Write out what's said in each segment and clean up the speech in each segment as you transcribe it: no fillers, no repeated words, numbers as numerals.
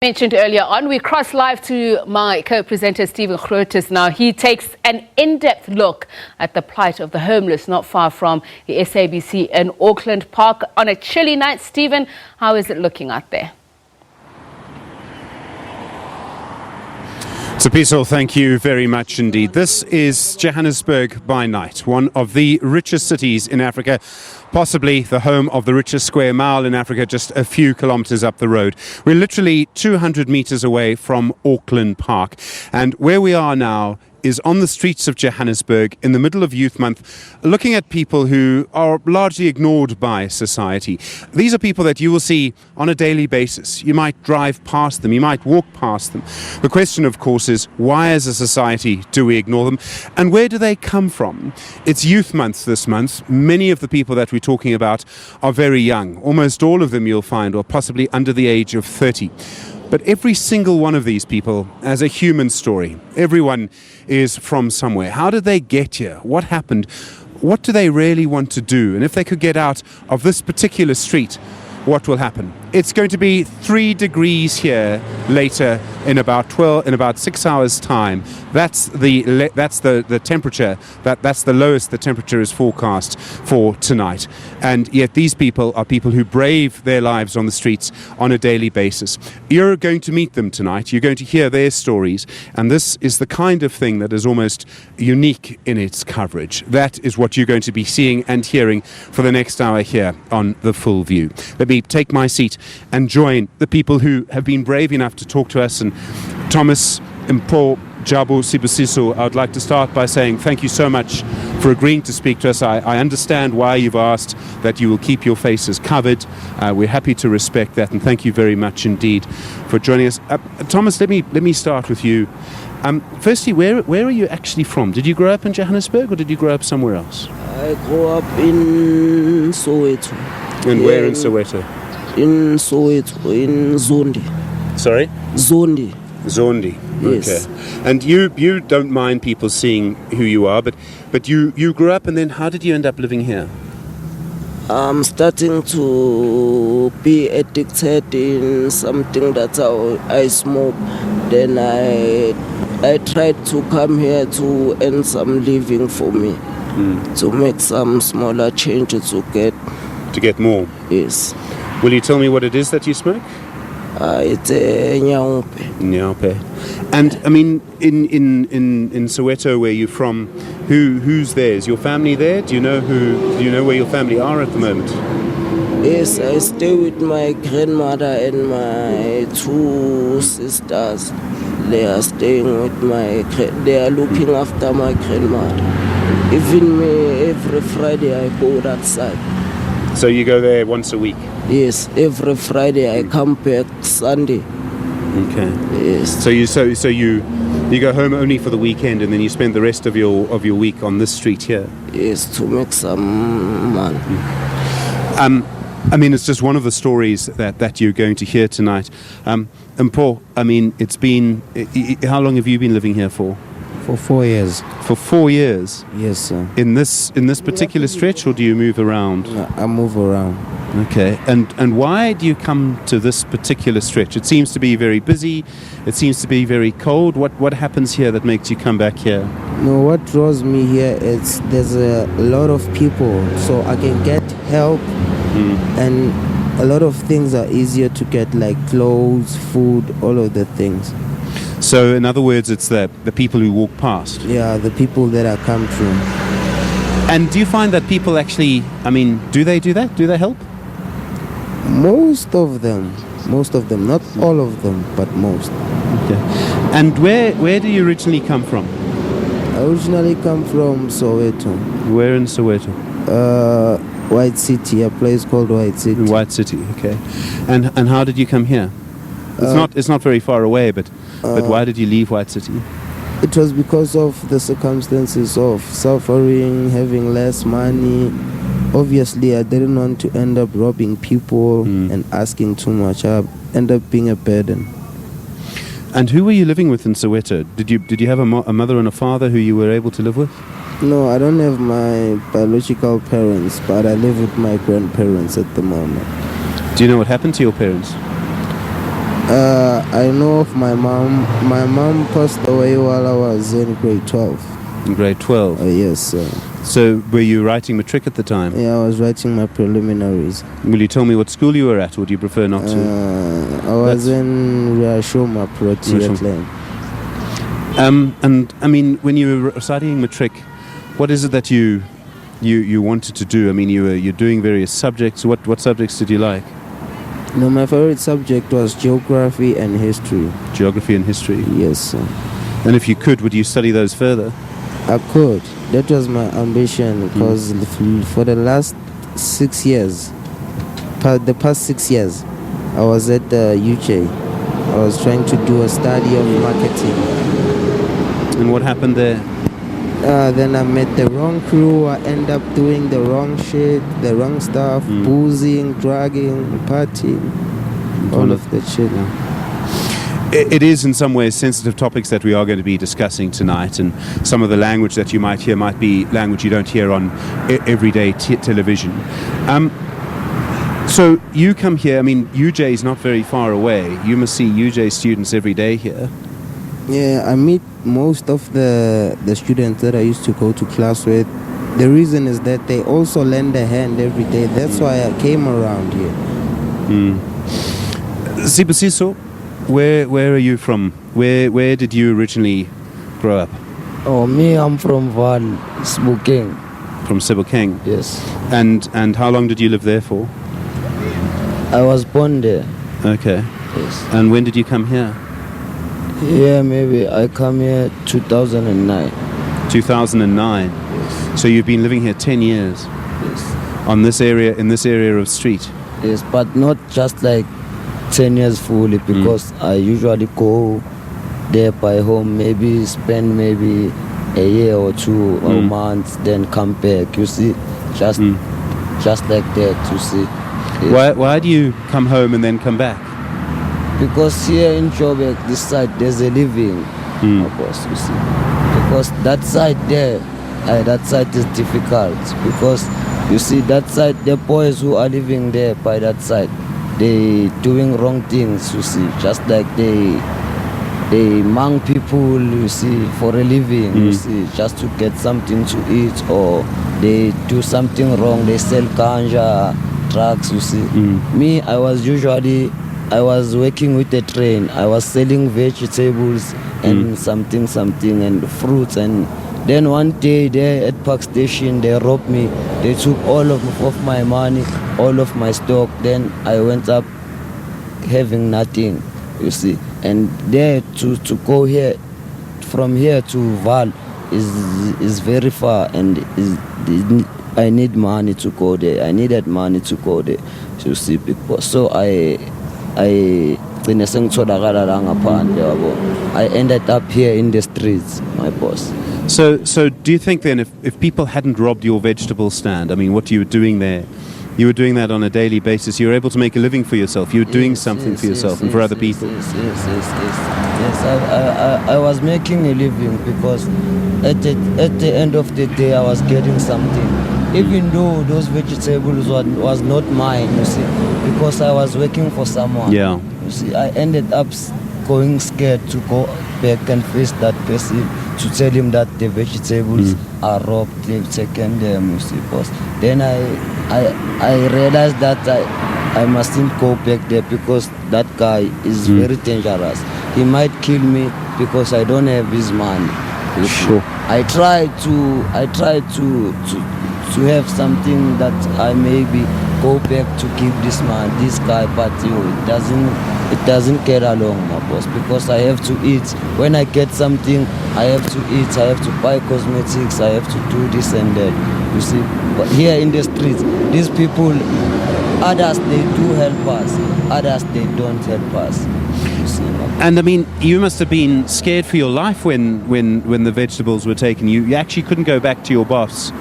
Mentioned earlier on, we cross live to my co-presenter Steven Grtootes now. He takes an in-depth look at the plight of the homeless not far from the SABC in Auckland Park on a chilly night. Steven, how is it looking out there? Sapiso, thank you very much indeed. This is Johannesburg by night, one of the richest cities in Africa, possibly the home of the richest square mile in Africa, just a few kilometers up the road. We're literally 200 meters away from Auckland Park, and where we are now is on the streets of Johannesburg in the middle of Youth Month, looking at people who are largely ignored by society. These are people that you will see on a daily basis. You might drive past them, you might walk past them. The question, of course, is why as a society do we ignore them, and where do they come from? It's Youth Month this month. Many of the people that we're talking about are very young. Almost all of them, you'll find, are possibly under the age of 30. But every single one of these people has a human story. Everyone is from somewhere. How did they get here? What happened? What do they really want to do? And if they could get out of this particular street, what will happen? It's going to be 3 degrees here later in about 6 hours' time. That's the temperature. That's the lowest the temperature is forecast for tonight. And yet these people are people who brave their lives on the streets on a daily basis. You're going to meet them tonight. You're going to hear their stories. And this is the kind of thing that is almost unique in its coverage. That is what you're going to be seeing and hearing for the next hour here on The Full View. Let me take my seat and join the people who have been brave enough to talk to us. And Thomas, Mpo, Jabu, Sibusiso, I would like to start by saying thank you so much for agreeing to speak to us. I understand why you've asked that you will keep your faces covered. We're happy to respect that, and thank you very much indeed for joining us. Thomas, let me start with you. Firstly, where are you actually from? Did you grow up in Johannesburg or did you grow up somewhere else? I grew up in Soweto. And where in Soweto? In Soweto, in Zondi. Sorry? Zondi. Zondi. Yes. Okay. And you don't mind people seeing who you are, but you grew up, and then how did you end up living here? I'm starting to be addicted in something that I smoke. Then I tried to come here to earn some living for me, to make some smaller changes to get more. Yes. Will you tell me what it is that you smoke? It's a nyaupe. Nyaupe. And I mean, in Soweto, where you're from, who's there? Is your family there? Do you know where your family are at the moment? Yes, I stay with my grandmother and my 2 sisters. They are staying with they are looking after my grandmother. Even me, every Friday I go that side. So you go there once a week? Yes, every Friday I come back Sunday. Okay. Yes. So you go home only for the weekend, and then you spend the rest of your week on this street here? Yes, to make some money. I mean, it's just one of the stories that you're going to hear tonight. And Paul, I mean, it's been, how long have you been living here for? For 4 years. For 4 years? Yes, sir. In this particular stretch, or do you move around? No, I move around. Okay. And why do you come to this particular stretch? It seems to be very busy. It seems to be very cold. What happens here that makes you come back here? No, what draws me here is there's a lot of people, so I can get help, and a lot of things are easier to get, like clothes, food, all of the things. So, in other words, it's the people who walk past? Yeah, the people that I come through. And do you find that people actually, I mean, do they do that? Do they help? Most of them, not all of them, but most. Okay. And where do you originally come from? I originally come from Soweto. Where in Soweto? White City, a place called White City. White City, okay. And how did you come here? It's not very far away, but why did you leave White City? It was because of the circumstances of suffering, having less money. Obviously, I didn't want to end up robbing people and asking too much. I ended up being a burden. And who were you living with in Soweto? Did you have a mother and a father who you were able to live with? No, I don't have my biological parents, but I live with my grandparents at the moment. Do you know what happened to your parents? I know of my mom. My mom passed away while I was in grade 12. In grade 12? Yes, sir. So were you writing matric at the time? Yeah, I was writing my preliminaries. Will you tell me what school you were at, or do you prefer not to? I was in Riashoma Protein. And I mean, when you were studying matric, what is it that you wanted to do? I mean, you're doing various subjects. What subjects did you like? No, my favorite subject was geography and history. Geography and history? Yes, sir. And if you could, would you study those further? I could. That was my ambition, because for the last 6 years, the past 6 years, I was at the UK. I was trying to do a study of marketing. And what happened there? Then I met the wrong crew. I end up doing the wrong shit, the wrong stuff, boozing, drugging, partying, all of that shit. It is in some ways sensitive topics that we are going to be discussing tonight, and some of the language that you might hear might be language you don't hear on everyday television. So you come here, I mean, UJ is not very far away. You must see UJ students every day here. Yeah, I meet most of the students that I used to go to class with. The reason is that they also lend a hand every day. That's why I came around here. Sibusiso, where are you from? Where did you originally grow up? Oh, me, I'm from Val, Sebokeng. From Sebokeng? Yes. And how long did you live there for? I was born there. Okay. Yes. And when did you come here? Yeah, maybe I come here 2009. 2009. Yes. So you've been living here 10 years. Yes. On this area, in this area of street. Yes, but not just like 10 years fully, because I usually go there by home, maybe spend maybe a year or two or months, then come back. You see, just like that. You see. Yes. Why do you come home and then come back? Because here in Joburg, this side, there's a living, of course, you see. Because that side there, that side is difficult. Because, you see, that side, the boys who are living there by that side, they doing wrong things, you see. Just like they mang people, you see, for a living, you see, just to get something to eat, or they do something wrong, they sell ganja, drugs, you see. Me, I was working with a train. I was selling vegetables and something and fruits, and then one day there at Park Station they robbed me. They took all of my money, all of my stock. Then I went up having nothing, you see. And there to go here, from here to Val is very far, and I need money to go there. I needed money to go there, you see, because so I ended up here in the streets, my boss. So do you think then if people hadn't robbed your vegetable stand, I mean, what you were doing there, you were doing that on a daily basis, you were able to make a living for yourself, you were doing something for yourself and for other people? Yes, I was making a living, because at the end of the day I was getting something. Even though those vegetables was not mine, you see, because I was working for someone. Yeah. You see, I ended up going scared to go back and face that person, to tell him that the vegetables are robbed, they've taken them, you see, boss. Then I realized that I mustn't go back there, because that guy is very dangerous. He might kill me because I don't have his money. Sure. I tried to have something that I maybe go back to give this guy, but it doesn't get along, my boss, because I have to eat. When I get something, I have to eat, I have to buy cosmetics, I have to do this and that, you see. But here in the streets, these people, others they do help us, others they don't help us, you see. And I mean, you must have been scared for your life when the vegetables were taken. You actually couldn't go back to your boss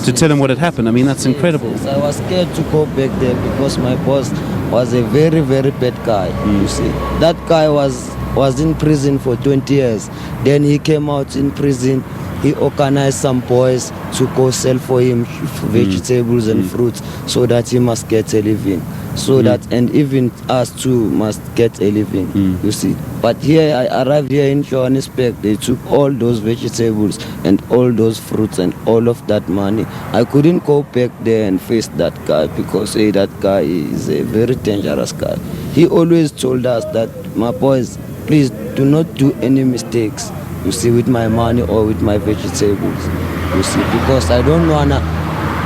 to tell him what had happened. I mean, that's incredible. Yes. I was scared to go back there, because my boss was a very, very bad guy, you see. That guy was in prison for 20 years. Then he came out in prison. He organized some boys to go sell for him vegetables and fruits, so that he must get a living. so that, and even us too must get a living, you see. But here, I arrived here in Johannesburg, they took all those vegetables and all those fruits and all of that money. I couldn't go back there and face that guy because that guy is a very dangerous guy. He always told us that, my boys, please do not do any mistakes, you see, with my money or with my vegetables, you see, because I don't want to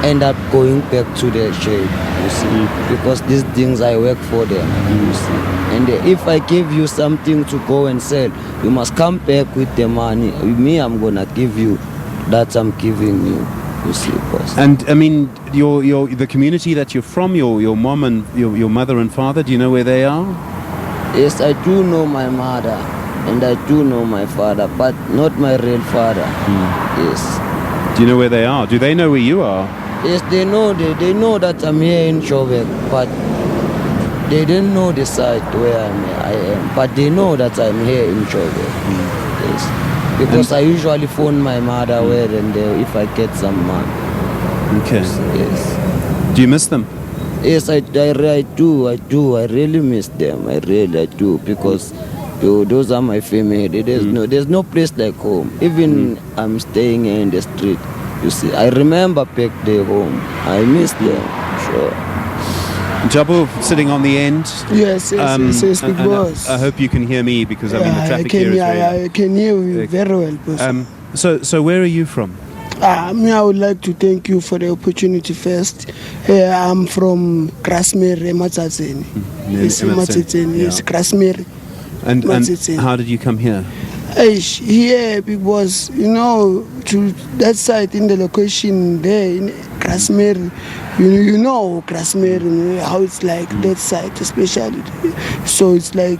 end up going back to the shade, you see, because these things I work for them, you see. And if I give you something to go and sell, you must come back with the money. Me, I'm gonna give you that I'm giving you. You see, boss. And I mean, the community that you're from, your mom and your mother and father, do you know where they are? Yes, I do know my mother and I do know my father, but not my real father. Yes. Do you know where they are? Do they know where you are? Yes, they know. They know that I'm here in Joburg, but they didn't know the site where I am. But they know that I'm here in Joburg. Yes. Because I usually phone my mother where and there if I get some money. Okay. Yes. Do you miss them? Yes, I do. I really miss them. I do, because those are my family. There's no place like home. Even I'm staying here in the street. You see, I remember back there home. I miss them, sure. Jabu, sitting on the end. Yes, big boss. I hope you can hear me because I mean the traffic here is very... I can hear you very well, boss. So where are you from? I would like to thank you for the opportunity first. I'm from Grasmere, Matsatseni. Yes, Grasmere. And how did you come here? Here, because, to that side in the location there in Grasmere, you know Grasmere, how it's like that side especially. So it's like,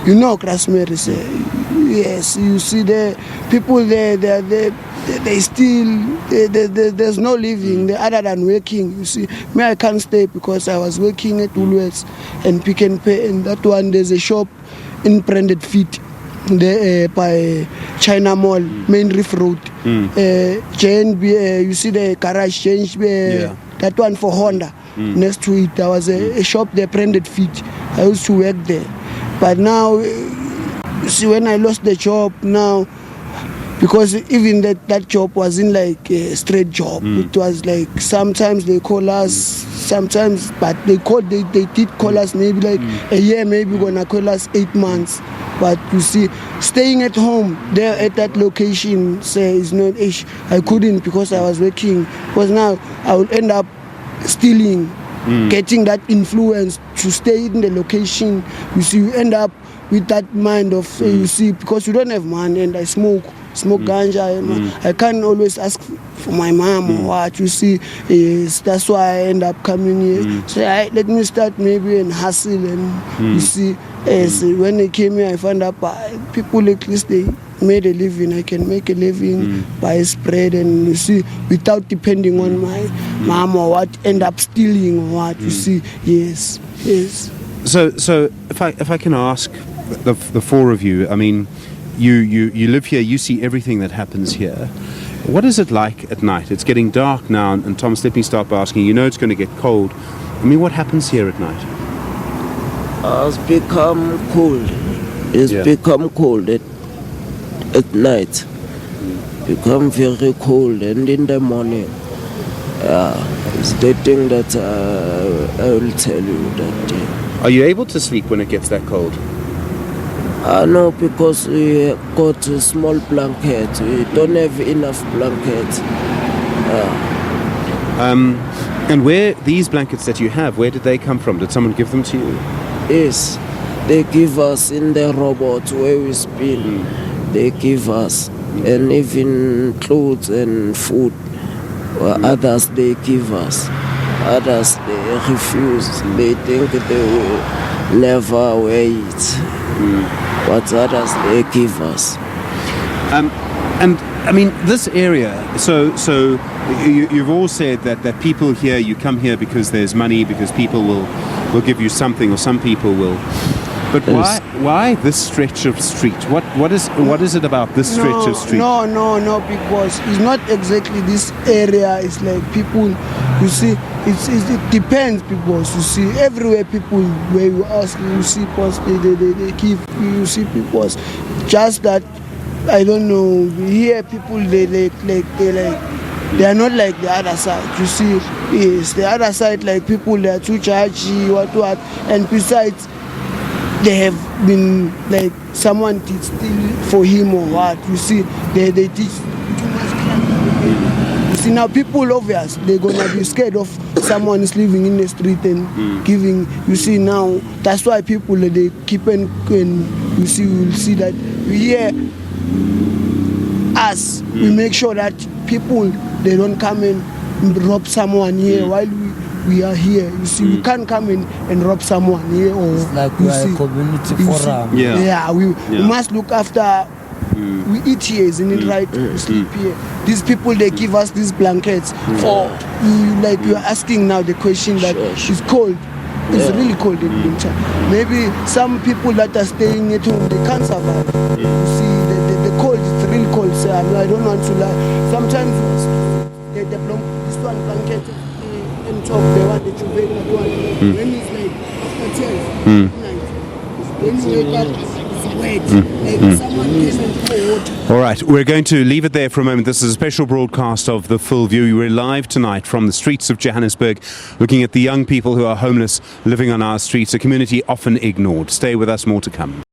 Grasmere is, yes, you see the people there, they still, there's no living other than working. You see, me, I can't stay because I was working at Woolworths and Pick and Pay, and that one, there's a shop in Branded Feet there by China Mall, Main Reef Road. JNB, you see the garage change, that one for Honda. Next to it, there was a shop there, Branded Feet. I used to work there. But now, you see, when I lost the job now, because even that job wasn't like a straight job. It was like sometimes they call us, sometimes, but they did call us maybe like a year, maybe gonna call us 8 months. But you see, staying at home there at that location, say, is not ish. I couldn't because I was working. Because now I would end up stealing, getting that influence to stay in the location. You see, you end up with that mind of, you see, because you don't have money and I smoke ganja. I can't always ask for my mom or what, you see. Yes, that's why I end up coming here. So let me start maybe and hustle and you see. Yes, when I came here, I found out people at least they made a living. I can make a living by spread and you see, without depending on my mom or what, end up stealing or what, you see. Yes. So if I can ask the four of you, I mean, you live here, you see everything that happens here. What is it like at night? It's getting dark now, and Thomas, let me start by asking, it's going to get cold. I mean, what happens here at night? It's become cold. Become cold at night. Become very cold, and in the morning, it's the thing that I will tell you that. Are you able to sleep when it gets that cold? No, because we got a small blanket. We don't have enough blankets. And where these blankets that you have, where did they come from? Did someone give them to you? Yes, they give us in the robot where we spin. They give us, and even clothes and food. Others they give us. Others they refuse. They think they will never wear it. But others they give us. And I mean, this area, so you've all said that people here, you come here because there's money, because people will give you something, or some people will But why this stretch of street? What is it about this stretch of street? No, because it's not exactly this area. It's like people, you see, it depends, because you see everywhere people where you ask, you see posts, they give, you see people, just that I don't know, here people they are not like the other side, you see. Yes, the other side, like people, they are too judgy, what, and besides, they have been like someone did steal for him or what, you see, they teach too much crime. You see, now people obvious, they're gonna be scared of someone is living in the street and giving, you see, now that's why people they keep and you see, we will see that here us, we make sure that people they don't come and rob someone here while we are here. You see, we can't come in and rob someone here, or It's like we are a community forum. We must look after. We eat here, isn't it right? We sleep here. These people they give us these blankets for you. Like you are asking now the question that it's cold. It's really cold in winter. Maybe some people that are staying at home they can't survive. You see, the cold is really cold. So I don't want to lie. Sometimes they blow this one blanket and top. They want the chuvet that one. When it's like after 12 night, when you wake up, it's wet. Like someone came and poured. All right, we're going to leave it there for a moment. This is a special broadcast of The Full View. We're live tonight from the streets of Johannesburg, looking at the young people who are homeless living on our streets, a community often ignored. Stay with us, more to come.